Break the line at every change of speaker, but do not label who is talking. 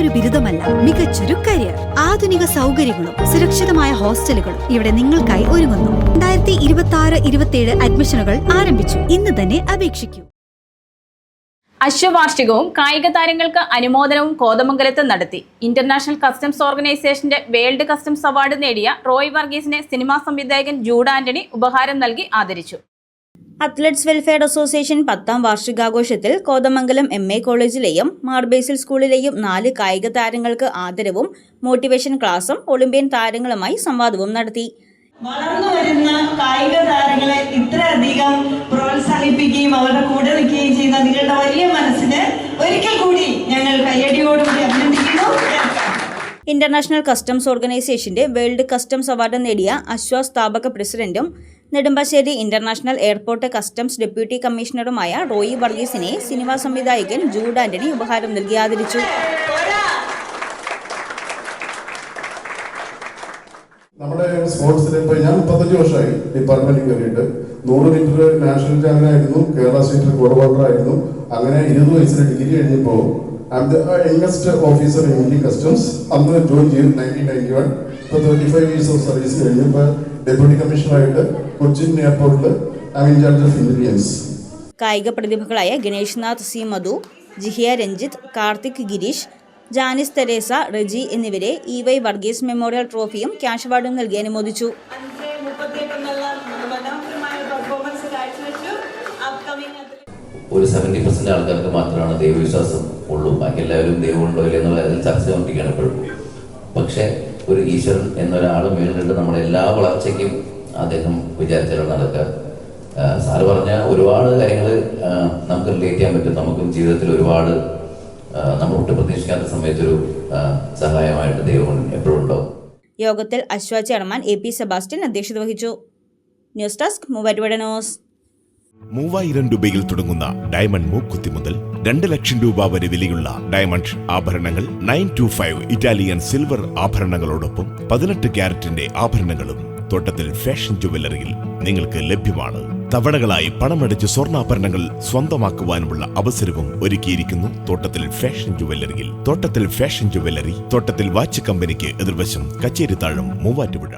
വെറുമൊരു ബിരുദമല്ല, മികച്ചൊരു കരിയർ. ആധുനിക സൗകര്യങ്ങളും സുരക്ഷിതമായ ഹോസ്റ്റലുകളും ഇവിടെ നിങ്ങൾക്കായി ഒരുങ്ങുന്നു. 2026-27 അഡ്മിഷനുകൾ ആരംഭിച്ചു. ഇന്ന് തന്നെ അപേക്ഷിക്കൂ.
അശ്വവാർഷികവും കായിക താരങ്ങൾക്ക് അനുമോദനവും കോതമംഗലത്ത് നടത്തി. ഇന്റർനാഷണൽ കസ്റ്റംസ് ഓർഗനൈസേഷന്റെ വേൾഡ് കസ്റ്റംസ് അവാർഡ് നേടിയ റോയ് വർഗീസിനെ സിനിമാ സംവിധായകൻ ജൂഡ് ആന്റണി ഉപഹാരം നൽകി ആദരിച്ചു.
അത്ലറ്റ്സ് വെൽഫെയർ അസോസിയേഷൻ 10ാം വാർഷികാഘോഷത്തിൽ കോതമംഗലം MA കോളേജിലെയും മാർബേസിൽ സ്കൂളിലെയും 4 കായിക താരങ്ങൾക്ക് ആദരവും മോട്ടിവേഷൻ ക്ലാസും ഒളിമ്പ്യൻ താരങ്ങളുമായി സംവാദവും നടത്തി.
വളർന്നു വരുന്ന കായിക താരങ്ങളെ ഇത്രയധികം പ്രോത്സാഹിപ്പിക്കുകയും അവരുടെ കൂടെ നിൽക്കുകയും ചെയ്യുന്ന നിങ്ങളുടെ വലിയ മനസ്സിന് ഒരിക്കൽ കൂടി ഞങ്ങൾ കയ്യടിയോടുകൂടി അഭിനന്ദിക്കുന്നു.
ഇന്റർനാഷണൽ കസ്റ്റംസ് ഓർഗനൈസേഷന്റെ വേൾഡ് കസ്റ്റംസ് അവാർഡ് നേടിയ അശ്വ സ്ഥാപക പ്രസിഡന്റും Nedumbassery international airport customs deputy കമ്മീഷണറുമായ റോയി വർഗീസിനെ സിനിമാ സംവിധായകൻ ജൂഡ് ആന്റണി ഉപഹാരം നൽകി ആദരിച്ചു.
നമ്മുടെ സ്പോർട്സിൽ ഇപ്പോൾ ഞാൻ 35 വർഷമായി ഡിപ്പാർട്ട്മെന്റിൽ കയറിയിട്ട്. 100 മീറ്റർ നാഷണൽ ചാമ്പ്യൻ ആയിരുന്നു, കേരള സ്റ്റേറ്റിൽ കോർഡിനേറ്റർ ആയിരുന്നു. അങ്ങനെ 20 വയസ്സിൽ ഡിഗ്രി കഴിഞ്ഞപ്പോൾ I am the youngest officer in Indian customs. അന്ന് ജോയിൻ ചെയ്തു 1991. ഇപ്പോൾ 35 ഇയേഴ്സ് ഓഫ് സർവീസ് കഴിഞ്ഞു. ഇപ്പോൾ ഡെപ്യൂട്ടി കമ്മീഷണറായിട്ട് കൊച്ചിൻ എയർപോർട്ടിൽ I M in charge of intelligence.
കായിക പ്രതിഭകളായ ഗണേഷ്നാഥ് സി മധു, ജിഹിയ രഞ്ജിത്ത്, കാർത്തിക് ഗിരീഷ്, ജാനിസ് തെരേസ, റെജി എന്നിവരെ EY വർഗീസ് മെമ്മോറിയൽ ട്രോഫിയും ക്യാഷ് അവാർഡും നൽകി അനുമോദിച്ചു.
ഒരു 70% ആൾക്കാർക്ക് മാത്രമാണ് ദൈവവിശ്വാസം ഉള്ളൂ. ബാക്കി എല്ലാവരും ദൈവമുണ്ടോ ഇല്ല എന്നുള്ള ചർച്ച കൊണ്ടിരിക്കുകയാണ് എപ്പോഴും. പക്ഷേ ഒരു ഈശ്വരൻ എന്നൊരാൾ വീണിട്ട് നമ്മുടെ എല്ലാ വളർച്ചയ്ക്കും അദ്ദേഹം വിചാരിച്ചാലും നടക്കുക. സാറ് പറഞ്ഞ ഒരുപാട് കാര്യങ്ങൾ നമുക്ക് റിലേറ്റ് ചെയ്യാൻ പറ്റും. നമുക്കും ജീവിതത്തിൽ ഒരുപാട് നമ്മൾ ഒട്ടും പ്രതീക്ഷിക്കാത്ത സമയത്തൊരു സഹായമായിട്ട് ദൈവം എപ്പോഴും ഉണ്ടാവും.
യോഗത്തിൽ അശ്വ ചെയർമാൻ AP സെബാസ്റ്റ്യൻ അധ്യക്ഷത വഹിച്ചു. News desk Muvattupuzha news.
3000 രൂപയിൽ തുടങ്ങുന്ന ഡയമണ്ട് മൂക്കുത്തി മുതൽ 2 ലക്ഷം രൂപ വരെ വിലയുള്ള ഡയമണ്ട് ആഭരണങ്ങൾ, 925 ഇറ്റാലിയൻ സിൽവർ ആഭരണങ്ങളോടൊപ്പം 18 ക്യാരറ്റിന്റെ ആഭരണങ്ങളും തോട്ടത്തിൽ ഫാഷൻ ജുവല്ലറിയിൽ നിങ്ങൾക്ക് ലഭ്യമാണ്. തവണകളായി പണമടച്ച് സ്വർണ്ണാഭരണങ്ങൾ സ്വന്തമാക്കുവാനുമുള്ള അവസരവും ഒരുക്കിയിരിക്കുന്നു തോട്ടത്തിൽ ഫാഷൻ ജുവല്ലറിയിൽ. തോട്ടത്തിൽ ഫാഷൻ ജുവല്ലറി, തോട്ടത്തിൽ വാച്ച് കമ്പനിക്ക് എതിർവശം, കച്ചേരിത്താഴം, മൂവാറ്റുപുഴ.